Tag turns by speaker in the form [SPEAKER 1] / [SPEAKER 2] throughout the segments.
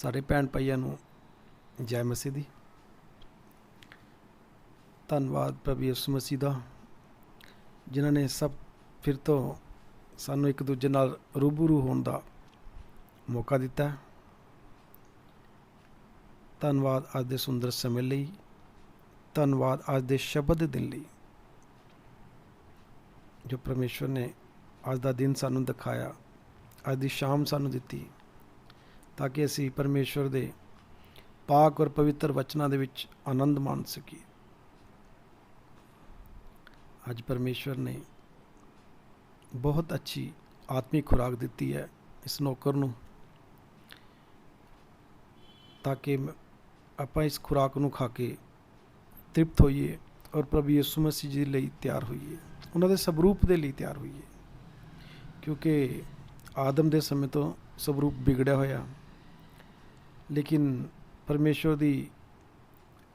[SPEAKER 1] सारे भैन भाइयों नूं जय मसीह दी। धन्नवाद प्रभु यीशु मसीह दा जिन्हां ने सब फिर तो सानूं एक दूजे नाल रूबरू होने का मौका दिता है। धन्नवाद अज दे सुंदर समय लई, धन्नवाद अज दे शब्द दे दिन लई जो परमेश्वर ने अज दा दिन सानूं दिखाया, अज दी शाम सानूं दिती ताकि असी परमेश्वर दे पाक और पवित्र वचनां दे विच आनंद मान सकीए। अज परमेश्वर ने बहुत अच्छी आत्मिक खुराक दी है इस नौकर नूं ताकि आपां इस खुराक नूं खा के तृप्त होइए और प्रभु यीशु मसीह जी लई तैयार होइए, उन्हां दे स्वरूप दे लई तैयार होइए। क्योंकि आदम दे समय तो स्वरूप बिगड़िया होया, लेकिन परमेश्वर दी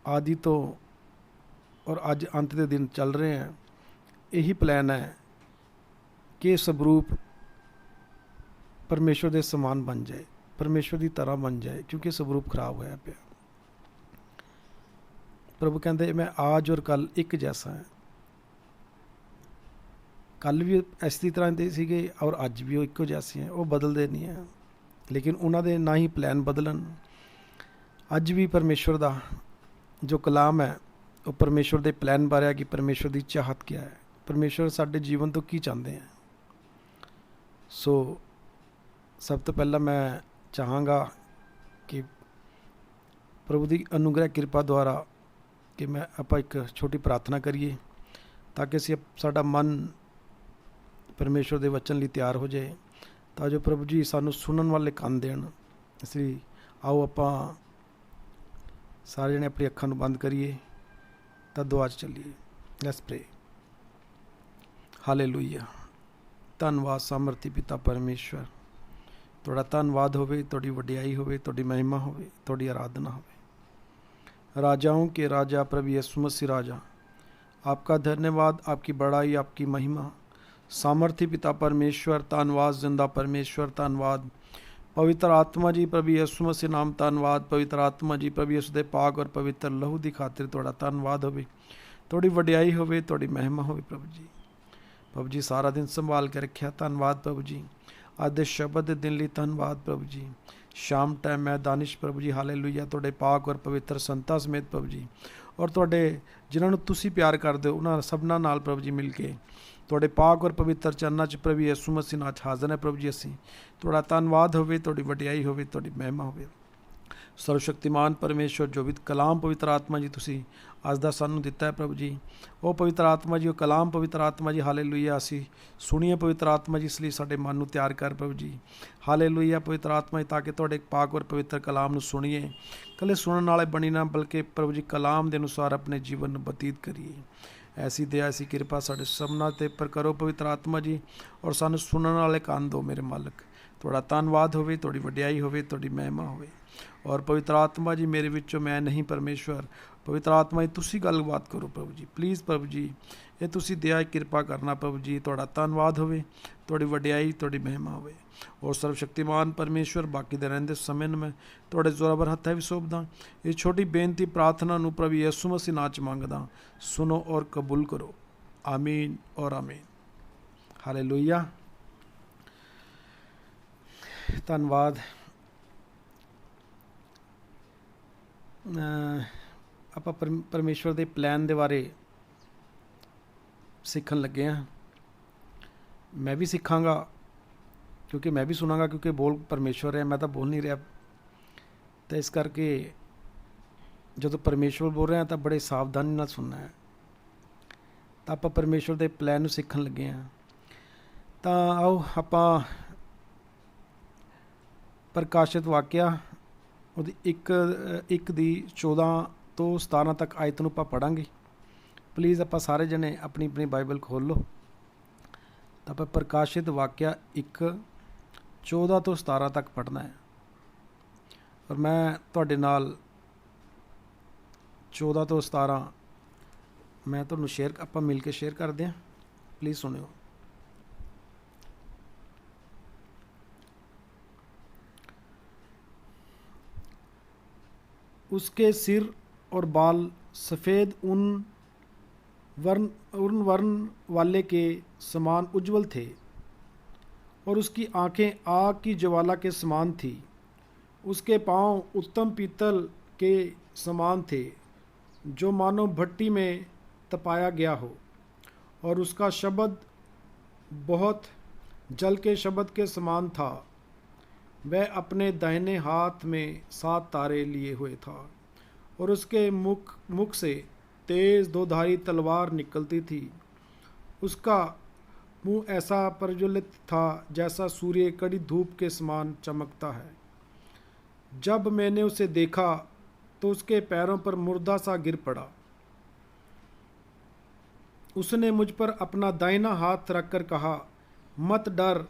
[SPEAKER 1] आदि तो और अज अंत के दिन चल रहे हैं, यही प्लान है कि स्वरूप परमेश्वर के समान बन जाए, परमेश्वर की तरह बन जाए, क्योंकि स्वरूप खराब होया पिया। प्रभु कहते मैं आज और कल एक जैसा है। कल भी इसी तरह के सीगे और अज भी वो इको जैसे हैं, वो बदलते नहीं हैं, लेकिन उन्होंने ना ही प्लान बदलन। अज भी परमेश्वर का जो कलाम है वो परमेश्वर के प्लान बारे कि परमेश्वर की चाहत क्या है, परमेश्वर साडे जीवन तो की चाहते हैं। सो सब तो पहला मैं चाहांगा कि प्रभु की अनुग्रह कृपा द्वारा कि मैं आप एक छोटी प्रार्थना करिए ताकि असी साडा मन परमेश्वर के वचन लिए तैयार हो जाए, ताकि प्रभु जी सानू सुनने वाले कान देन। इसलिए आओ आपां सारे जने अपनी अखां नूं बंद करिए तो दुआ च चलीए। Let's pray. हालेलुया। धन्नवाद सामर्थी पिता परमेश्वर, तुहाडा धन्नवाद होवे, तुहाडी वडियाई होवे, तुहाडी महिमा होवे, तुहाडी आराधना होवे। राजाओं के राजा प्रभु यीशु मसीह राजा, आपका धन्यवाद, आपकी बड़ाई, आपकी महिमा। सामर्थी पिता परमेश्वर धन्नवाद, जिंदा परमेश्वर धन्नवाद। पवित्र आत्मा जी प्रभु यीशु मसीह नाम धन्नवाद। पवित्र आत्मा जी प्रभु यीशु दे पाक और पवित्र लहू की खातिर तुहाडा धन्नवाद होवे, तुहाडी वडियाई होवे, तुहाडी महिमा होवे। प्रभु जी, प्रभु जी सारा दिन संभाल के रखिया, धन्नवाद प्रभु जी। अज दे शब्द दे दिन लई धन्नवाद प्रभु जी। शाम टाइम मैं दानिश प्रभु जी हालेलुया तुहाडे पाक और पवित्र संतां समेत प्रभु जी, और तुहाडे जिन्हां नूं तुसीं प्यार करदे हो उन्हां सबनां नाल प्रभु जी मिल के तुहाडे पाक और पवित्र चरनां च प्रभु यीशु मसीह नाल हाज़र है। प्रभु जी असीं तुहाडा धन्नवाद होवे, तुहाडी वडियाई होवे, तुहाडी महिमा होवे। सर्वशक्तिमान परमेश्वर जो भी कलाम पवित्र आत्मा जी तुसीं अज दा सानूं दिता है प्रभु जी, वो पवित्र आत्मा जी, वो कलाम पवित्र आत्मा जी हालेलुया असीं सुनिए प्रभु आत्मा जी, इसलिए साडे मन नूं तैयार कर प्रभु जी हालेलुया पवित्र आत्मा जी, ताकि तुहाडे पाक और पवित्र कलाम नूं सुनिए, कले सुनने वाले बनी ना बल्कि प्रभु जी कलाम दे अनुसार अपने जीवन नूं बतीत करिए। ऐसी दया ऐसी कृपा साडे सबना ते पर करो पवित्र आत्मा जी, और सानूं सुनने वाले कान दो मेरे मालक। तुहाडा धन्नवाद होवे, तुहाडी वडियाई होवे, तुहाडी महिमा होवे। और पवित्र आत्मा जी मेरे विचों मैं नहीं परमेश्वर, पवित्र आत्मा जी तुसीं गलबात करो प्रभु जी, प्लीज़ प्रभु जी ये तुसीं दया कृपा करना प्रभु जी। तुहाडा धन्नवाद होवे, तुहाडी वडियाई, तुहाडी महिमा होवे। और सर्वशक्तिमान परमेश्वर बाकी दे रहिंदे समय मैं तुहाडे जोरावर हत्थां विच सौंपदा, इस छोटी बेनती प्रार्थना नूं प्रभु यीशु मसीह नाम च मंगदा, सुनो और कबूल करो। आमीन और आमीन। हालेलुया। धन्नवाद। ਆਪਾਂ परमेश्वर के प्लान के बारे सीखन लगे हैं। मैं भी सीखांगा क्योंकि मैं भी सुनांगा, क्योंकि बोल परमेश्वर है, मैं तो बोल नहीं रहा। तो इस करके जो परमेश्वर बोल रहे हैं तो बड़े सावधानी नाल सुनना है। तो आप परमेश्वर के प्लान नूं सीखन लगे हैं। तो आओ आपां प्रकाशित वाक्या ਉਹਦੀ ਇੱਕ ਦੀ 14 ਤੋਂ 17 तक आयत ਨੂੰ ਆਪਾਂ ਪੜਾਂਗੇ। प्लीज़ ਆਪਾਂ ਸਾਰੇ जने अपनी अपनी बाइबल खोल लो। तो आप प्रकाशित वाक्या 1:14 ਤੋਂ 17 तक पढ़ना है, और मैं ਤੁਹਾਡੇ ਨਾਲ 14 ਤੋਂ 17 मैं ਤੁਹਾਨੂੰ शेयर ਆਪਾਂ मिल के शेयर करते हैं। प्लीज़ सुनियो। उसके सिर और बाल सफ़ेद ऊन वर्ण वाले के समान उज्जवल थे और उसकी आंखें आग की ज्वाला के समान थी। उसके पांव उत्तम पीतल के समान थे, जो मानो भट्टी में तपाया गया हो, और उसका शब्द बहुत जल के शब्द के समान था। वह अपने दाहिने हाथ में 7 तारे लिए हुए था और उसके मुख से तेज दोधारी तलवार निकलती थी। उसका मुंह ऐसा प्रज्वलित था जैसा सूर्य कड़ी धूप के समान चमकता है। जब मैंने उसे देखा तो उसके पैरों पर मुर्दा सा गिर पड़ा। उसने मुझ पर अपना दाहिना हाथ रखकर कहा, मत डर,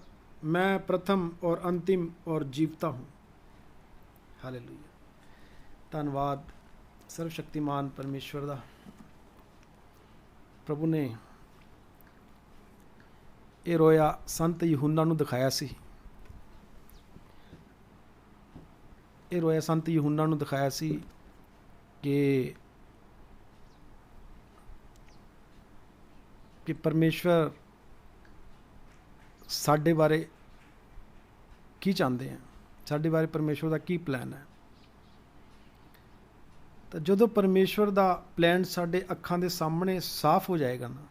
[SPEAKER 1] मैं प्रथम और अंतिम और जीवता हूँ। हालेलुया। धन्यवाद सर्वशक्तिमान परमेश्वर दा। प्रभु ने ਇਹ ਰੋਇਆ ਸੰਤ ਯਹੂਨਾ ਨੂੰ ਦਿਖਾਇਆ ਸੀ। ਇਹ ਰੋਇਆ ਸੰਤ ਯਹੂਨਾ ਨੂੰ ਦਿਖਾਇਆ ਸੀ ਕਿ ਪਰਮੇਸ਼ਵਰ ਸਾਡੇ ਬਾਰੇ ਕੀ ਚਾਹੁੰਦੇ ਆ, ਸਾਡੇ ਬਾਰੇ ਪਰਮੇਸ਼ਵਰ ਦਾ ਕੀ ਪਲਾਨ ਹੈ। ਤਾਂ ਜਦੋਂ ਪਰਮੇਸ਼ਵਰ ਦਾ ਪਲਾਨ ਸਾਡੇ ਅੱਖਾਂ ਦੇ ਸਾਹਮਣੇ ਸਾਫ਼ ਹੋ ਜਾਏਗਾ ਨਾ,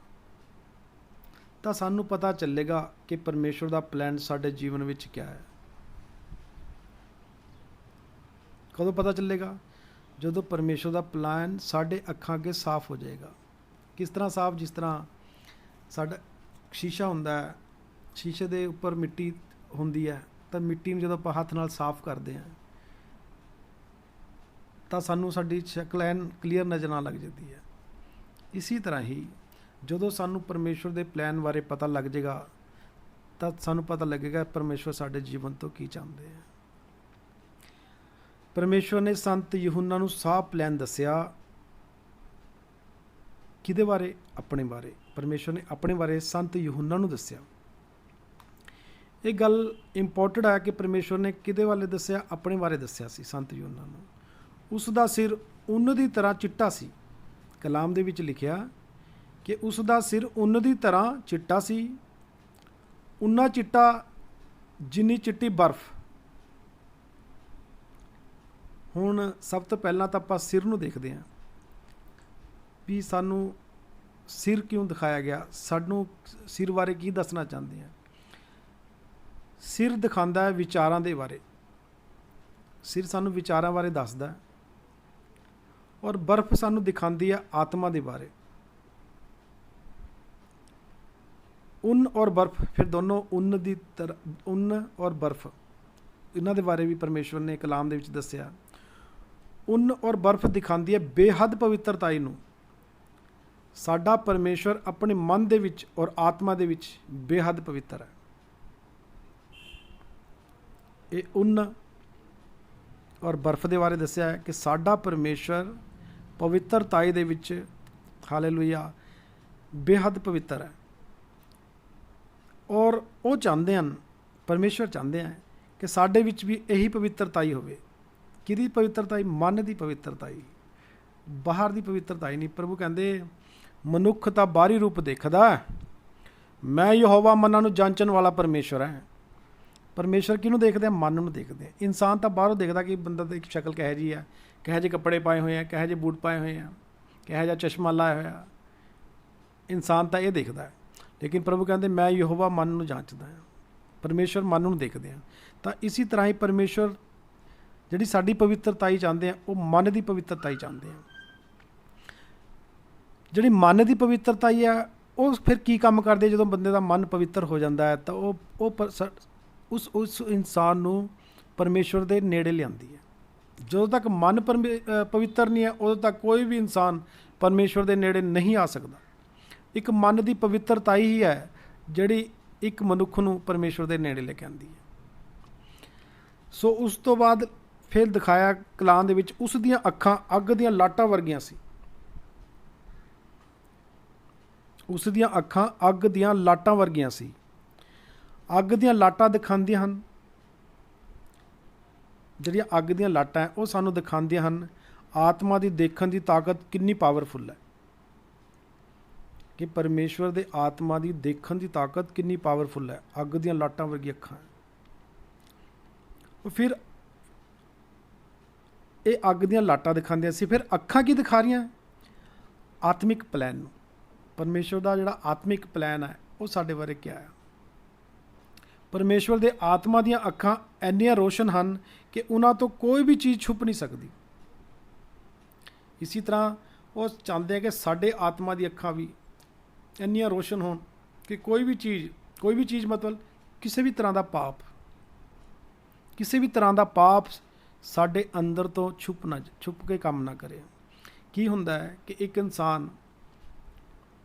[SPEAKER 1] ਤਾਂ ਸਾਨੂੰ ਪਤਾ ਚੱਲੇਗਾ ਕਿ ਪਰਮੇਸ਼ਵਰ ਦਾ ਪਲਾਨ ਸਾਡੇ ਜੀਵਨ ਵਿੱਚ ਕਿਆ ਹੈ। ਕਦੋਂ ਪਤਾ ਚੱਲੇਗਾ? ਜਦੋਂ ਪਰਮੇਸ਼ਵਰ ਦਾ ਪਲਾਨ ਸਾਡੇ ਅੱਖਾਂ ਅੱਗੇ ਸਾਫ਼ ਹੋ ਜਾਏਗਾ। ਕਿਸ ਤਰ੍ਹਾਂ ਸਾਫ਼? ਜਿਸ ਤਰ੍ਹਾਂ ਸਾਡਾ ਸ਼ੀਸ਼ਾ ਹੁੰਦਾ ਹੈ, ਸ਼ੀਸ਼ੇ ਦੇ ਉੱਪਰ ਮਿੱਟੀ ਹੁੰਦੀ ਹੈ, ਤਾਂ ਮਿੱਟੀ ਨੂੰ ਜਦੋਂ ਆਪਾਂ ਹੱਥ ਨਾਲ ਸਾਫ਼ ਕਰਦੇ ਹਾਂ ਤਾਂ ਸਾਨੂੰ ਸਾਡੀ ਸ਼ਕਲ ਐਨ ਕਲੀਅਰ ਨਜ਼ਰ ਆਉਣ ਲੱਗ ਜਾਂਦੀ ਹੈ। ਇਸੀ ਤਰ੍ਹਾਂ ਹੀ ਜਦੋਂ ਸਾਨੂੰ ਪਰਮੇਸ਼ਵਰ ਦੇ ਪਲਾਨ ਬਾਰੇ ਪਤਾ ਲੱਗ ਜਾਏਗਾ ਤਾਂ ਸਾਨੂੰ ਪਤਾ ਲੱਗੇਗਾ ਪਰਮੇਸ਼ਵਰ ਸਾਡੇ ਜੀਵਨ ਤੋਂ ਕੀ ਚਾਹੁੰਦੇ ਆ। ਪਰਮੇਸ਼ਵਰ ਨੇ ਸੰਤ ਯਹੂਨਾ ਨੂੰ ਸਾਫ਼ ਪਲਾਨ ਦੱਸਿਆ। ਕਿਹਦੇ ਬਾਰੇ? ਆਪਣੇ ਬਾਰੇ। ਪਰਮੇਸ਼ਵਰ ਨੇ ਆਪਣੇ ਬਾਰੇ ਸੰਤ ਯਹੂਨਾ ਨੂੰ ਦੱਸਿਆ। ਇਹ ਗੱਲ ਇੰਪੋਰਟੈਂਟ ਹੈ ਕਿ ਪਰਮੇਸ਼ਵਰ ਨੇ ਕਿਹਦੇ ਬਾਰੇ ਦੱਸਿਆ? ਆਪਣੇ ਬਾਰੇ ਦੱਸਿਆ ਸੀ ਸੰਤ ਯਹੂਨਾ ਨੂੰ। ਉਸ ਦਾ ਸਿਰ ਉੱਨ ਦੀ ਤਰ੍ਹਾਂ ਚਿੱਟਾ ਸੀ। ਕਲਾਮ ਦੇ ਵਿੱਚ ਲਿਖਿਆ ਕਿ ਉਸ ਦਾ ਸਿਰ ਉੱਨ ਦੀ ਤਰ੍ਹਾਂ ਚਿੱਟਾ ਸੀ, ਉੱਨਾ ਚਿੱਟਾ ਜਿੰਨੀ ਚਿੱਟੀ ਬਰਫ਼। ਹੁਣ ਸਭ ਤੋਂ ਪਹਿਲਾਂ ਤਾਂ ਆਪਾਂ ਸਿਰ ਨੂੰ ਦੇਖਦੇ ਹਾਂ ਵੀ ਸਾਨੂੰ ਸਿਰ ਕਿਉਂ ਦਿਖਾਇਆ ਗਿਆ, ਸਾਨੂੰ ਸਿਰ ਬਾਰੇ ਕੀ ਦੱਸਣਾ ਚਾਹੁੰਦੇ ਆ। ਸਿਰ ਦਿਖਾਉਂਦਾ ਹੈ ਵਿਚਾਰਾਂ ਦੇ ਬਾਰੇ। ਸਿਰ ਸਾਨੂੰ ਵਿਚਾਰਾਂ ਬਾਰੇ ਦੱਸਦਾ, ਔਰ ਬਰਫ਼ ਸਾਨੂੰ ਦਿਖਾਉਂਦੀ ਹੈ ਆਤਮਾ ਦੇ ਬਾਰੇ। ਉੱਨ ਔਰ ਬਰਫ਼, ਫਿਰ ਦੋਨੋਂ ਉੱਨ ਦੀ ਤਰ੍ਹਾਂ, ਉੱਨ ਔਰ ਬਰਫ਼, ਇਹਨਾਂ ਦੇ ਬਾਰੇ ਵੀ ਪਰਮੇਸ਼ਵਰ ਨੇ ਕਲਾਮ ਦੇ ਵਿੱਚ ਦੱਸਿਆ। ਉੱਨ ਔਰ ਬਰਫ਼ ਦਿਖਾਉਂਦੀ ਹੈ ਬੇਹੱਦ ਪਵਿੱਤਰਤਾਈ ਨੂੰ। ਸਾਡਾ ਪਰਮੇਸ਼ਵਰ ਆਪਣੇ ਮਨ ਦੇ ਵਿੱਚ ਔਰ ਆਤਮਾ ਦੇ ਵਿੱਚ ਬੇਹੱਦ ਪਵਿੱਤਰ ਹੈ। ਇਹ ਉੱਨ ਔਰ ਬਰਫ਼ ਦੇ ਬਾਰੇ ਦੱਸਿਆ ਹੈ ਕਿ ਸਾਡਾ ਪਰਮੇਸ਼ਵਰ ਪਵਿੱਤਰਤਾਈ ਦੇ ਵਿੱਚ, ਹਾਲੇਲੂਇਆ, ਬੇਹੱਦ ਪਵਿੱਤਰ ਹੈ। ਔਰ ਉਹ ਚਾਹੁੰਦੇ ਹਨ, ਪਰਮੇਸ਼ਵਰ ਚਾਹੁੰਦੇ ਹਨ ਕਿ ਸਾਡੇ ਵਿੱਚ ਵੀ ਇਹੀ ਪਵਿੱਤਰਤਾਈ ਹੋਵੇ। ਕਿਹਦੀ ਪਵਿੱਤਰਤਾਈ? ਮਨ ਦੀ ਪਵਿੱਤਰਤਾਈ, ਬਾਹਰ ਦੀ ਪਵਿੱਤਰਤਾਈ ਨਹੀਂ। ਪ੍ਰਭੂ ਕਹਿੰਦੇ ਮਨੁੱਖ ਤਾਂ ਬਾਹਰੀ ਰੂਪ ਦੇਖਦਾ, ਮੈਂ ਯਹੋਵਾ ਮਨਾਂ ਨੂੰ ਜਾਂਚਣ ਵਾਲਾ ਪਰਮੇਸ਼ਵਰ ਹੈ। ਪਰਮੇਸ਼ਵਰ ਕਿਹਨੂੰ ਦੇਖਦੇ ਆ? ਮਨ ਨੂੰ ਦੇਖਦੇ ਆ। ਇਨਸਾਨ ਤਾਂ ਬਾਹਰੋਂ ਦੇਖਦਾ ਕਿ ਬੰਦਾ ਦੀ ਸ਼ਕਲ ਕਿਹੋ ਜਿਹੀ ਹੈ, ਕਿਹੋ ਜਿਹੇ ਕੱਪੜੇ ਪਾਏ ਹੋਏ ਆ, ਕਿਹੋ ਜਿਹੇ ਬੂਟ ਪਾਏ ਹੋਏ ਆ, ਕਿਹੋ ਜਿਹਾ ਚਸ਼ਮਾ ਲਾਇਆ ਹੋਇਆ। ਇਨਸਾਨ ਤਾਂ ਇਹ ਦੇਖਦਾ ਹੈ, ਲੇਕਿਨ ਪ੍ਰਭੂ ਕਹਿੰਦੇ ਮੈਂ ਯਹੋਵਾ ਮਨ ਨੂੰ ਜਾਂਚਦਾ ਹਾਂ। ਪਰਮੇਸ਼ਵਰ ਮਨ ਨੂੰ ਦੇਖਦੇ ਆ। ਤਾਂ ਇਸੀ ਤਰ੍ਹਾਂ ਹੀ ਪਰਮੇਸ਼ਵਰ ਜਿਹੜੀ ਸਾਡੀ ਪਵਿੱਤਰਤਾਈ ਚਾਹੁੰਦੇ ਆ, ਉਹ ਮਨ ਦੀ ਪਵਿੱਤਰਤਾਈ ਚਾਹੁੰਦੇ ਆ। ਜਿਹੜੀ ਮਨ ਦੀ ਪਵਿੱਤਰਤਾਈ ਆ, ਉਹ ਫਿਰ ਕੀ ਕੰਮ ਕਰਦੀ ਹੈ? ਜਦੋਂ ਬੰਦੇ ਦਾ ਮਨ ਪਵਿੱਤਰ ਹੋ ਜਾਂਦਾ ਹੈ ਤਾਂ ਉਸ ਇਨਸਾਨ ਨੂੰ ਪਰਮੇਸ਼ਵਰ ਦੇ ਨੇੜੇ ਲਿਆਉਂਦੀ ਹੈ। ਜਦੋਂ ਤੱਕ ਮਨ ਪਵਿੱਤਰ ਨਹੀਂ ਹੈ, ਉਦੋਂ ਤੱਕ ਕੋਈ ਵੀ ਇਨਸਾਨ ਪਰਮੇਸ਼ਵਰ ਦੇ ਨੇੜੇ ਨਹੀਂ ਆ ਸਕਦਾ। ਇੱਕ ਮਨ ਦੀ ਪਵਿੱਤਰਤਾਈ ਹੀ ਹੈ ਜਿਹੜੀ ਇੱਕ ਮਨੁੱਖ ਨੂੰ ਪਰਮੇਸ਼ਵਰ ਦੇ ਨੇੜੇ ਲੈ ਕੇ ਆਉਂਦੀ ਹੈ। ਸੋ ਉਸ ਤੋਂ ਬਾਅਦ ਫਿਰ ਦਿਖਾਇਆ ਕਲਾਮ ਦੇ ਵਿੱਚ, ਉਸ ਦੀਆਂ ਅੱਖਾਂ ਅੱਗ ਦੀਆਂ ਲਾਟਾਂ ਵਰਗੀਆਂ ਸੀ। ਉਸ ਦੀਆਂ ਅੱਖਾਂ ਅੱਗ ਦੀਆਂ ਲਾਟਾਂ ਵਰਗੀਆਂ ਸੀ। ਅੱਗ ਦੀਆਂ ਲਾਟਾਂ ਦਿਖਾਉਂਦੀਆਂ ਹਨ, ਜਿਹੜੀਆਂ ਅੱਗ ਦੀਆਂ ਲਾਟਾਂ ਹੈ ਉਹ ਸਾਨੂੰ ਦਿਖਾਉਂਦੀਆਂ ਹਨ ਆਤਮਾ ਦੀ ਦੇਖਣ ਦੀ ਤਾਕਤ ਕਿੰਨੀ ਪਾਵਰਫੁਲ ਹੈ, ਕਿ ਪਰਮੇਸ਼ਵਰ ਦੇ ਆਤਮਾ ਦੀ ਦੇਖਣ ਦੀ ਤਾਕਤ ਕਿੰਨੀ ਪਾਵਰਫੁਲ ਹੈ। ਅੱਗ ਦੀਆਂ ਲਾਟਾਂ ਵਰਗੀ ਅੱਖਾਂ। ਫਿਰ ਇਹ ਅੱਗ ਦੀਆਂ ਲਾਟਾਂ ਦਿਖਾਉਂਦੀਆਂ ਸੀ, ਫਿਰ ਅੱਖਾਂ ਕੀ ਦਿਖਾ ਰਹੀਆਂ? ਆਤਮਿਕ ਪਲਾਨ ਨੂੰ। ਪਰਮੇਸ਼ਵਰ ਦਾ ਜਿਹੜਾ ਆਤਮਿਕ ਪਲਾਨ ਹੈ ਉਹ ਸਾਡੇ ਬਾਰੇ ਕਿਆ ਹੈ। ਪਰਮੇਸ਼ਵਰ ਦੇ ਆਤਮਾ ਦੀਆਂ ਅੱਖਾਂ ਇੰਨੀਆਂ ਰੋਸ਼ਨ ਹਨ ਕਿ ਉਹਨਾਂ ਤੋਂ ਕੋਈ ਵੀ ਚੀਜ਼ ਛੁਪ ਨਹੀਂ ਸਕਦੀ। ਇਸੇ ਤਰ੍ਹਾਂ ਉਹ ਚਾਹੁੰਦੇ ਆ ਕਿ ਸਾਡੇ ਆਤਮਾ ਦੀ ਅੱਖਾਂ ਵੀ ਇੰਨੀਆਂ ਰੋਸ਼ਨ ਹੋਣ ਕਿ ਕੋਈ ਵੀ ਚੀਜ਼ ਮਤਲਬ ਕਿਸੇ ਵੀ ਤਰ੍ਹਾਂ ਦਾ ਪਾਪ ਸਾਡੇ ਅੰਦਰ ਤੋਂ ਛੁਪ ਕੇ ਕੰਮ ਨਾ ਕਰੇ। ਕੀ ਹੁੰਦਾ ਹੈ ਕਿ ਇੱਕ ਇਨਸਾਨ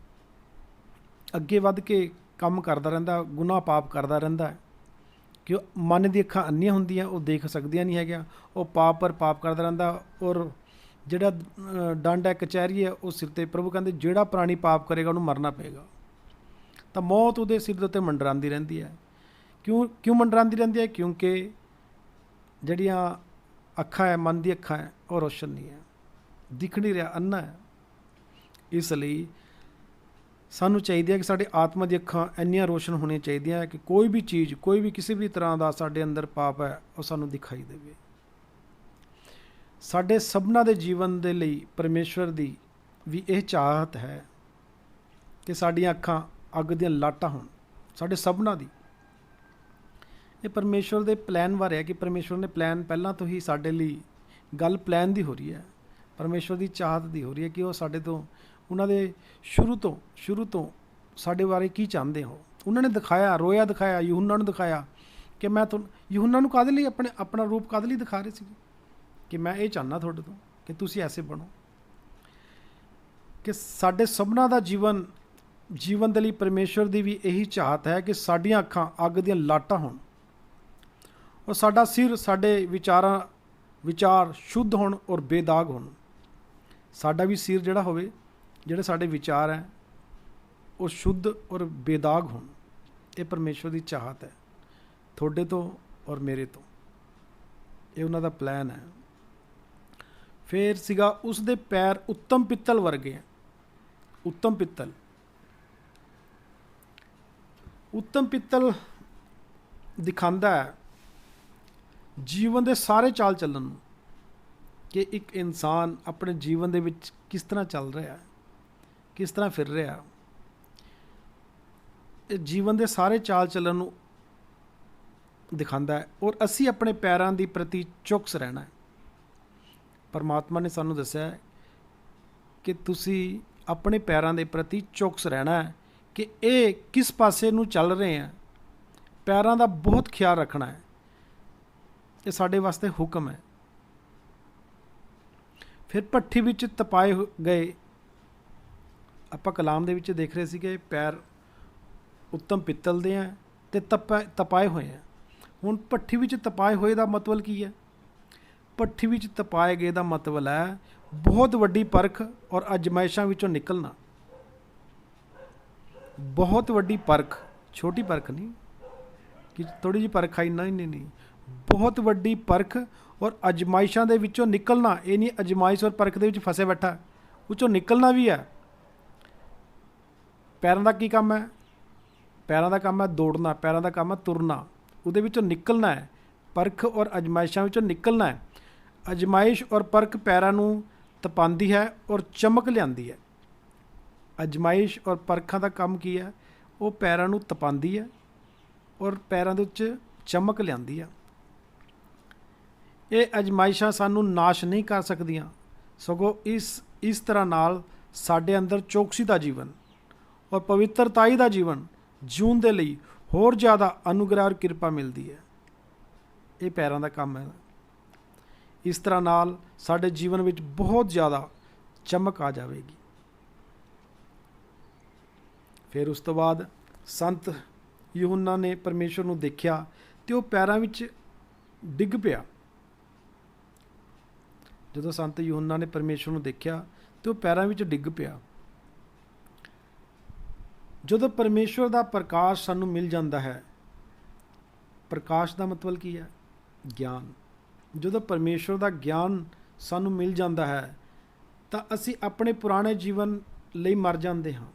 [SPEAKER 1] ਅੱਗੇ ਵੱਧ ਕੇ ਕੰਮ ਕਰਦਾ ਰਹਿੰਦਾ, ਗੁਨਾਹ ਪਾਪ ਕਰਦਾ ਰਹਿੰਦਾ ਹੈ, ਕਿ ਮਨ ਦੀ ਅੱਖਾਂ ਅੰਨੀਆਂ ਹੁੰਦੀਆਂ, ਉਹ ਦੇਖ ਸਕਦੀਆਂ ਨਹੀਂ ਹੈਗੀਆਂ। ਉਹ ਪਾਪ ਪਰ ਪਾਪ ਕਰਦਾ ਰਹਿੰਦਾ, ਔਰ ਜਿਹੜਾ ਡੰਡ ਹੈ, ਕਚਹਿਰੀ ਹੈ, ਉਹ ਸਿਰ 'ਤੇ। ਪ੍ਰਭੂ ਕਹਿੰਦੇ ਜਿਹੜਾ ਪ੍ਰਾਣੀ ਪਾਪ ਕਰੇਗਾ ਉਹਨੂੰ ਮਰਨਾ ਪਏਗਾ। ਤਾਂ ਮੌਤ ਉਹਦੇ ਸਿਰ ਦੇ ਉੱਤੇ ਮੰਡਰਾਉਂਦੀ ਰਹਿੰਦੀ ਹੈ। ਕਿਉਂ ਮੰਡਰਾਉਂਦੀ ਰਹਿੰਦੀ ਹੈ? ਕਿਉਂਕਿ ਜਿਹੜੀਆਂ ਅੱਖਾਂ ਹੈ, ਮਨ ਦੀ ਅੱਖਾਂ ਹੈ, ਉਹ ਰੋਸ਼ਨ ਨਹੀਂ ਹੈ, ਦਿਖ ਨਹੀਂ ਰਿਹਾ, ਅੰਨਾ ਹੈ। ਇਸ ਲਈ ਸਾਨੂੰ ਚਾਹੀਦੀ ਹੈ ਕਿ ਸਾਡੇ ਆਤਮਾ ਦੀ ਅੱਖਾਂ ਇੰਨੀਆਂ ਰੋਸ਼ਨ ਹੋਣੀਆਂ ਚਾਹੀਦੀਆਂ ਕਿ ਕੋਈ ਵੀ ਚੀਜ਼, ਕੋਈ ਵੀ ਕਿਸੇ ਵੀ ਤਰ੍ਹਾਂ ਦਾ ਸਾਡੇ ਅੰਦਰ ਪਾਪ ਹੈ ਉਹ ਸਾਨੂੰ ਦਿਖਾਈ ਦੇਵੇ। ਸਾਡੇ ਸਭਨਾਂ ਦੇ ਜੀਵਨ ਦੇ ਲਈ ਪਰਮੇਸ਼ਵਰ ਦੀ ਵੀ ਇਹ ਚਾਹਤ ਹੈ ਕਿ ਸਾਡੀਆਂ ਅੱਖਾਂ ਅੱਗ ਦੀਆਂ ਲਾਟਾਂ ਹੋਣ, ਸਾਡੇ ਸਭਨਾਂ ਦੀ। ਇਹ ਪਰਮੇਸ਼ਵਰ ਦੇ ਪਲਾਨ ਬਾਰੇ ਹੈ ਕਿ ਪਰਮੇਸ਼ਵਰ ਨੇ ਪਲਾਨ ਪਹਿਲਾਂ ਤੋਂ ਹੀ ਸਾਡੇ ਲਈ, ਗੱਲ ਪਲਾਨ ਦੀ ਹੋ ਰਹੀ ਹੈ, ਪਰਮੇਸ਼ਵਰ ਦੀ ਚਾਹਤ ਦੀ ਹੋ ਰਹੀ ਹੈ ਕਿ ਉਹ ਸਾਡੇ ਤੋਂ, ਉਹਨਾਂ ਦੇ ਸ਼ੁਰੂ ਤੋਂ ਸਾਡੇ ਬਾਰੇ ਕੀ ਚਾਹੁੰਦੇ ਹੋ। ਉਹਨਾਂ ਨੇ ਦਿਖਾਇਆ, ਰੋਇਆ ਦਿਖਾਇਆ, ਯੂਹੰਨਾ ਨੂੰ ਦਿਖਾਇਆ ਕਿ ਮੈਂ ਯੂਹੰਨਾ ਨੂੰ ਕਾਹਦੇ ਲਈ ਆਪਣਾ ਰੂਪ ਕਾਹਦੇ ਲਈ ਦਿਖਾ ਰਹੇ ਸੀ ਕਿ ਮੈਂ ਇਹ ਚਾਹੁੰਦਾ ਤੁਹਾਡੇ ਤੋਂ ਕਿ ਤੁਸੀਂ ਐਸੇ ਬਣੋ। ਕਿ ਸਾਡੇ ਸਭਨਾਂ ਦਾ ਜੀਵਨ ਦੇ ਲਈ ਪਰਮੇਸ਼ਵਰ ਦੀ ਵੀ ਇਹੀ ਚਾਹਤ ਹੈ ਕਿ ਸਾਡੀਆਂ ਅੱਖਾਂ ਅੱਗ ਦੀਆਂ ਲਾਟਾਂ ਹੋਣ, ਔਰ ਸਾਡਾ ਸਿਰ, ਸਾਡੇ ਵਿਚਾਰ ਸ਼ੁੱਧ ਹੋਣ ਔਰ ਬੇਦਾਗ ਹੋਣ। ਸਾਡਾ ਵੀ ਸਿਰ ਜਿਹੜਾ ਹੋਵੇ, ਜਿਹੜੇ ਸਾਡੇ ਵਿਚਾਰ ਹੈ ਉਹ ਸ਼ੁੱਧ ਔਰ ਬੇਦਾਗ ਹੋਣ। ਇਹ ਪਰਮੇਸ਼ਵਰ ਦੀ ਚਾਹਤ ਹੈ ਤੁਹਾਡੇ ਤੋਂ ਔਰ ਮੇਰੇ ਤੋਂ। ਇਹ ਉਹਨਾਂ ਦਾ ਪਲਾਨ ਹੈ। ਫਿਰ ਸੀਗਾ ਉਸ ਦੇ ਪੈਰ ਉੱਤਮ ਪਿੱਤਲ ਵਰਗੇ। ਉੱਤਮ ਪਿੱਤਲ ਦਿਖਾਉਂਦਾ ਹੈ ਜੀਵਨ ਦੇ ਸਾਰੇ ਚਾਲ ਚੱਲਣ ਨੂੰ, ਕਿ ਇੱਕ ਇਨਸਾਨ ਆਪਣੇ ਜੀਵਨ ਦੇ ਵਿੱਚ ਕਿਸ ਤਰ੍ਹਾਂ ਚੱਲ ਰਿਹਾ, ਕਿਸ ਤਰ੍ਹਾਂ ਫਿਰ ਰਿਹਾ। ਇਹ ਜੀਵਨ ਦੇ ਸਾਰੇ ਚਾਲ ਚੱਲਣ ਨੂੰ ਦਿਖਾਉਂਦਾ ਹੈ। ਔਰ ਅਸੀਂ ਆਪਣੇ ਪੈਰਾਂ ਦੀ ਪ੍ਰਤੀ ਚੌਕਸ ਰਹਿਣਾ ਹੈ। ਪਰਮਾਤਮਾ ਨੇ ਸਾਨੂੰ ਦੱਸਿਆ ਹੈ ਕਿ ਤੁਸੀਂ ਆਪਣੇ ਪੈਰਾਂ ਦੇ ਪ੍ਰਤੀ ਚੌਕਸ ਰਹਿਣਾ ਹੈ ਕਿ ਇਹ ਕਿਸ ਪਾਸੇ ਨੂੰ ਚੱਲ ਰਹੇ ਆ। ਪੈਰਾਂ ਦਾ ਬਹੁਤ ਖਿਆਲ ਰੱਖਣਾ ਹੈ। ਇਹ ਸਾਡੇ ਵਾਸਤੇ ਹੁਕਮ ਹੈ। ਫਿਰ ਭੱਠੀ ਵਿੱਚ ਤਪਾਏ ਗਏ, ਆਪਾਂ ਕਲਾਮ ਦੇ ਵਿੱਚ ਦੇਖ ਰਹੇ ਸੀ ਕਿ ਪੈਰ ਉੱਤਮ ਪਿੱਤਲ ਦੇ ਆ ਅਤੇ ਤਪਾਏ ਹੋਏ ਆ। ਹੁਣ ਭੱਠੀ ਵਿੱਚ ਤਪਾਏ ਹੋਏ ਦਾ ਮਤਲਬ ਕੀ ਹੈ? ਭੱਠੀ ਵਿੱਚ ਤਪਾਏ ਗਏ ਦਾ ਮਤਲਬ ਹੈ ਬਹੁਤ ਵੱਡੀ ਪਰਖ ਔਰ ਅਜ਼ਮਾਇਸ਼ਾਂ ਵਿੱਚੋਂ ਨਿਕਲਣਾ। ਬਹੁਤ ਵੱਡੀ ਪਰਖ, ਛੋਟੀ ਪਰਖ ਨਹੀਂ ਕਿ ਥੋੜ੍ਹੀ ਜਿਹੀ ਪਰਖ ਆਈ, ਨਹੀਂ, ਬਹੁਤ ਵੱਡੀ ਪਰਖ ਔਰ ਅਜ਼ਮਾਇਸ਼ਾਂ ਦੇ ਵਿੱਚੋਂ ਨਿਕਲਣਾ। ਇਹ ਨਹੀਂ ਅਜ਼ਮਾਇਸ਼ ਔਰ ਪਰਖ ਦੇ ਵਿੱਚ ਫਸੇ ਬੈਠਾ, ਉਹ 'ਚੋਂ ਨਿਕਲਣਾ ਵੀ ਹੈ। ਪੈਰਾਂ ਦਾ ਕੀ ਕੰਮ ਹੈ? ਪੈਰਾਂ ਦਾ ਕੰਮ ਹੈ ਦੌੜਨਾ, ਪੈਰਾਂ ਦਾ ਕੰਮ ਹੈ ਤੁਰਨਾ, ਉਹਦੇ ਵਿੱਚੋਂ ਨਿਕਲਣਾ ਹੈ। ਪਰਖ ਔਰ ਅਜ਼ਮਾਇਸ਼ਾਂ ਵਿੱਚੋਂ ਨਿਕਲਣਾ ਹੈ। ਅਜ਼ਮਾਇਸ਼ ਔਰ ਪਰਖ ਪੈਰਾਂ ਨੂੰ ਤਪਾਉਂਦੀ ਹੈ ਔਰ ਚਮਕ ਲਿਆਉਂਦੀ ਹੈ। ਅਜ਼ਮਾਇਸ਼ ਔਰ ਪਰਖਾਂ ਦਾ ਕੰਮ ਕੀ ਹੈ? ਉਹ ਪੈਰਾਂ ਨੂੰ ਤਪਾਉਂਦੀ ਹੈ ਔਰ ਪੈਰਾਂ ਦੇ ਵਿੱਚ ਚਮਕ ਲਿਆਉਂਦੀ ਹੈ। ਇਹ ਅਜ਼ਮਾਇਸ਼ਾਂ ਸਾਨੂੰ ਨਾਸ਼ ਨਹੀਂ ਕਰ ਸਕਦੀਆਂ, ਸਗੋਂ ਇਸ ਤਰ੍ਹਾਂ ਨਾਲ ਸਾਡੇ ਅੰਦਰ ਚੌਕਸੀ ਦਾ ਜੀਵਨ ਔਰ ਪਵਿੱਤਰਤਾਈ ਦਾ ਜੀਵਨ ਜਿਉਣ ਦੇ ਲਈ ਹੋਰ ਜ਼ਿਆਦਾ ਅਨੁਗ੍ਰਹਿ ਔਰ ਕਿਰਪਾ ਮਿਲਦੀ ਹੈ। ਇਹ ਪੈਰਾਂ ਦਾ ਕੰਮ ਹੈ। ਇਸ ਤਰ੍ਹਾਂ ਨਾਲ ਸਾਡੇ ਜੀਵਨ ਵਿੱਚ ਬਹੁਤ ਜ਼ਿਆਦਾ ਚਮਕ ਆ ਜਾਵੇਗੀ। ਫਿਰ ਉਸ ਤੋਂ ਬਾਅਦ ਸੰਤ ਯੂਹੰਨਾ ਨੇ ਪਰਮੇਸ਼ਵਰ ਨੂੰ ਦੇਖਿਆ ਅਤੇ ਉਹ ਪੈਰਾਂ ਵਿੱਚ ਡਿੱਗ ਪਿਆ। ਜਦੋਂ ਸੰਤ ਯੂਹੰਨਾ ਨੇ ਪਰਮੇਸ਼ਵਰ ਨੂੰ ਦੇਖਿਆ ਅਤੇ ਉਹ ਪੈਰਾਂ ਵਿੱਚ ਡਿੱਗ ਪਿਆ। ਜਦੋਂ ਪਰਮੇਸ਼ਵਰ ਦਾ ਪ੍ਰਕਾਸ਼ ਸਾਨੂੰ ਮਿਲ ਜਾਂਦਾ ਹੈ, ਪ੍ਰਕਾਸ਼ ਦਾ ਮਤਲਬ ਕੀ ਹੈ? ਗਿਆਨ। ਜਦੋਂ ਪਰਮੇਸ਼ਵਰ ਦਾ ਗਿਆਨ ਸਾਨੂੰ ਮਿਲ ਜਾਂਦਾ ਹੈ ਤਾਂ ਅਸੀਂ ਆਪਣੇ ਪੁਰਾਣੇ ਜੀਵਨ ਲਈ ਮਰ ਜਾਂਦੇ ਹਾਂ।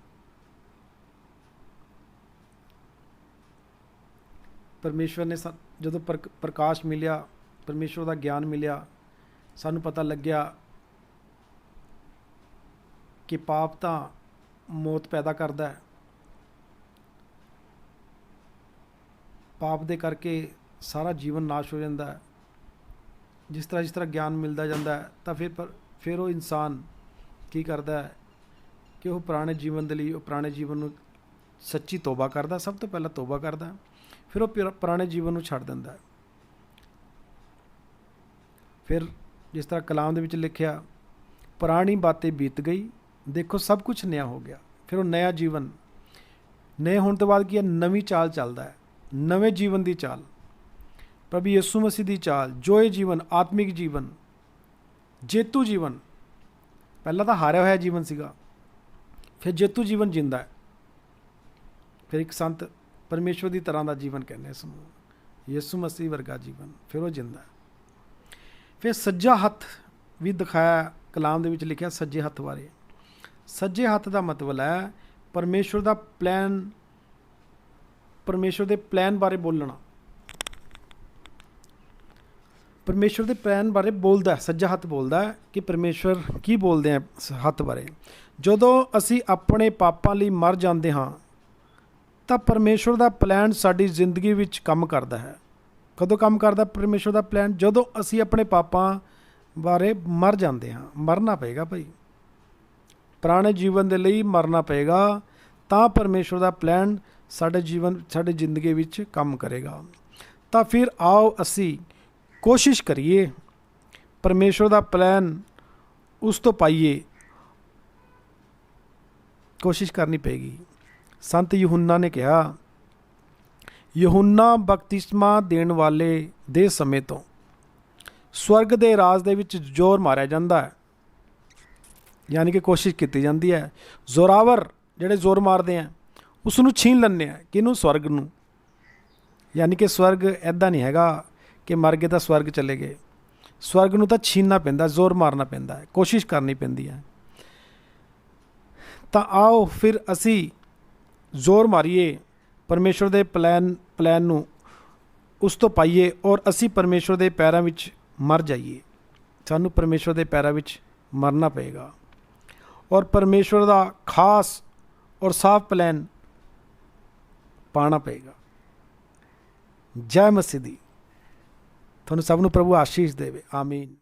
[SPEAKER 1] ਪਰਮੇਸ਼ਵਰ ਨੇ ਜਦੋਂ ਪ੍ਰਕਾਸ਼ ਮਿਲਿਆ, ਪਰਮੇਸ਼ਵਰ ਦਾ ਗਿਆਨ ਮਿਲਿਆ, ਸਾਨੂੰ ਪਤਾ ਲੱਗਿਆ ਕਿ ਪਾਪ ਤਾਂ ਮੌਤ ਪੈਦਾ ਕਰਦਾ ਹੈ। ਪਾਪ ਦੇ ਕਰਕੇ ਸਾਰਾ ਜੀਵਨ ਨਾਸ਼ ਹੋ ਜਾਂਦਾ ਹੈ। ਜਿਸ ਤਰ੍ਹਾਂ ਗਿਆਨ ਮਿਲਦਾ ਜਾਂਦਾ ਹੈ ਤਾਂ ਫਿਰ ਉਹ ਇਨਸਾਨ ਕੀ ਕਰਦਾ ਹੈ ਕਿ ਉਹ ਪੁਰਾਣੇ ਜੀਵਨ ਦੇ ਲਈ, ਉਹ ਪੁਰਾਣੇ ਜੀਵਨ ਨੂੰ ਸੱਚੀ ਤੋਬਾ ਕਰਦਾ। ਸਭ ਤੋਂ ਪਹਿਲਾਂ ਤੋਬਾ ਕਰਦਾ, ਫਿਰ ਉਹ ਪੁਰਾਣੇ ਜੀਵਨ ਨੂੰ ਛੱਡ ਦਿੰਦਾ। ਫਿਰ ਜਿਸ ਤਰ੍ਹਾਂ ਕਲਾਮ ਦੇ ਵਿੱਚ ਲਿਖਿਆ, ਪੁਰਾਣੀ ਬਾतें ਬੀਤ ਗਈ, ਦੇਖੋ ਸਭ ਕੁਝ ਨया ਹੋ ਗਿਆ। ਫਿਰ ਉਹ ਨया ਜੀਵਨ, ਨਏ ਹੋਣ ਤੋਂ ਬਾਅਦ ਕੀ ਹੈ, ਨਵੀਂ ਚਾਲ ਚੱਲਦਾ ਹੈ, ਨਵੇਂ ਜੀਵਨ ਦੀ ਚਾਲ, ਪ੍ਰਭੂ ਯਿਸੂ ਮਸੀਹ ਦੀ ਚਾਲ, ਜੋਏ ਜੀਵਨ, ਆਤਮਿਕ ਜੀਵਨ, ਜੇਤੂ ਜੀਵਨ। ਪਹਿਲਾਂ ਤਾਂ ਹਾਰਿਆ ਹੋਇਆ ਜੀਵਨ ਸੀਗਾ, ਫਿਰ ਜੇਤੂ ਜੀਵਨ ਜਿੰਦਾ ਹੈ। ਫਿਰ ਇੱਕ ਸੰਤ ਪਰਮੇਸ਼ਵਰ ਦੀ ਤਰ੍ਹਾਂ ਦਾ ਜੀਵਨ ਕਹਿੰਦੇ ਇਸ ਨੂੰ, ਯਿਸੂ ਮਸੀਹ ਵਰਗਾ ਜੀਵਨ, ਫਿਰ ਉਹ ਜਿੰਦਾ ਹੈ। ਫਿਰ ਸੱਜਾ ਹੱਥ ਵੀ ਦਿਖਾਇਆ, ਕਲਾਮ ਦੇ ਵਿੱਚ ਲਿਖਿਆ ਸੱਜੇ ਹੱਥ ਬਾਰੇ। ਸੱਜੇ ਹੱਥ ਦਾ ਮਤਲਬ ਹੈ ਪਰਮੇਸ਼ਵਰ ਦਾ ਪਲਾਨ, ਪਰਮੇਸ਼ਵਰ ਦੇ ਪਲਾਨ ਬਾਰੇ ਬੋਲਣਾ। ਪਰਮੇਸ਼ਵਰ ਦੇ ਪਲਾਨ ਬਾਰੇ ਬੋਲਦਾ, ਸੱਜਾ ਹੱਥ ਬੋਲਦਾ ਹੈ ਕਿ ਪਰਮੇਸ਼ਵਰ ਕੀ ਬੋਲਦੇ ਆ ਹੱਥ ਬਾਰੇ। ਜਦੋਂ ਅਸੀਂ ਆਪਣੇ ਪਾਪਾਂ ਲਈ ਮਰ ਜਾਂਦੇ ਹਾਂ ਤਾਂ ਪਰਮੇਸ਼ਵਰ ਦਾ ਪਲਾਨ ਸਾਡੀ ਜ਼ਿੰਦਗੀ ਵਿੱਚ ਕੰਮ ਕਰਦਾ ਹੈ। ਕਦੋਂ ਕੰਮ ਕਰਦਾ ਪਰਮੇਸ਼ਵਰ ਦਾ ਪਲਾਨ? ਜਦੋਂ ਅਸੀਂ ਆਪਣੇ ਪਾਪਾਂ ਬਾਰੇ ਮਰ ਜਾਂਦੇ ਹਾਂ। ਮਰਨਾ ਪਏਗਾ ਭਾਈ, ਪੁਰਾਣੇ ਜੀਵਨ ਦੇ ਲਈ ਮਰਨਾ ਪਏਗਾ, ਤਾਂ ਪਰਮੇਸ਼ਵਰ ਦਾ ਪਲਾਨ ਸਾਡੇ ਜ਼ਿੰਦਗੀ ਵਿੱਚ ਕੰਮ ਕਰੇਗਾ। ਤਾਂ ਫਿਰ ਆਓ ਅਸੀਂ ਕੋਸ਼ਿਸ਼ ਕਰੀਏ ਪਰਮੇਸ਼ਵਰ ਦਾ ਪਲਾਨ ਉਸ ਤੋਂ ਪਾਈਏ। ਕੋਸ਼ਿਸ਼ ਕਰਨੀ ਪਏਗੀ। ਸੰਤ ਯਹੂਨਾ ਨੇ ਕਿਹਾ, ਯਹੂਨਾ ਬਪਤਿਸਮਾ ਦੇਣ ਵਾਲੇ ਦੇ ਸਮੇਂ ਤੋਂ ਸਵਰਗ ਦੇ ਰਾਜ ਦੇ ਵਿੱਚ ਜ਼ੋਰ ਮਾਰਿਆ ਜਾਂਦਾ ਹੈ, ਯਾਨੀ ਕਿ ਕੋਸ਼ਿਸ਼ ਕੀਤੀ ਜਾਂਦੀ ਹੈ। ਜ਼ੋਰਾਵਰ ਜਿਹੜੇ ਜ਼ੋਰ ਮਾਰਦੇ ਆ ਉਸ ਨੂੰ ਛੀਨ ਲੈਂਦੇ ਆ। ਕਿਹਨੂੰ? ਸਵਰਗ ਨੂੰ। ਯਾਨੀ ਕਿ ਸਵਰਗ ਇੱਦਾਂ ਨਹੀਂ ਹੈਗਾ ਕਿ ਮਰ ਗਏ ਤਾਂ ਸਵਰਗ ਚਲੇ ਗਏ। ਸਵਰਗ ਨੂੰ ਤਾਂ ਛੀਨਣਾ ਪੈਂਦਾ, ਜ਼ੋਰ ਮਾਰਨਾ ਪੈਂਦਾ ਹੈ, ਕੋਸ਼ਿਸ਼ ਕਰਨੀ ਪੈਂਦੀ ਹੈ। ਤਾਂ ਆਓ ਫਿਰ ਅਸੀਂ ਜ਼ੋਰ ਮਾਰੀਏ ਪਰਮੇਸ਼ਵਰ ਦੇ ਪਲਾਨ ਨੂੰ, ਉਸ ਤੋਂ ਪਾਈਏ ਔਰ ਅਸੀਂ ਪਰਮੇਸ਼ਵਰ ਦੇ ਪੈਰਾਂ ਵਿੱਚ ਮਰ ਜਾਈਏ। ਸਾਨੂੰ ਪਰਮੇਸ਼ਵਰ ਦੇ ਪੈਰਾਂ ਵਿੱਚ ਮਰਨਾ ਪਏਗਾ ਔਰ ਪਰਮੇਸ਼ਵਰ ਦਾ ਖਾਸ ਔਰ ਸਾਫ਼ ਪਲਾਨ ਪਾਉਣਾ ਪਏਗਾ। ਜੈ ਮਸੀਹ ਦੀ। ਤੁਹਾਨੂੰ ਸਭ ਨੂੰ ਪ੍ਰਭੂ ਆਸ਼ੀਸ਼ ਦੇਵੇ। ਆਮੀਨ।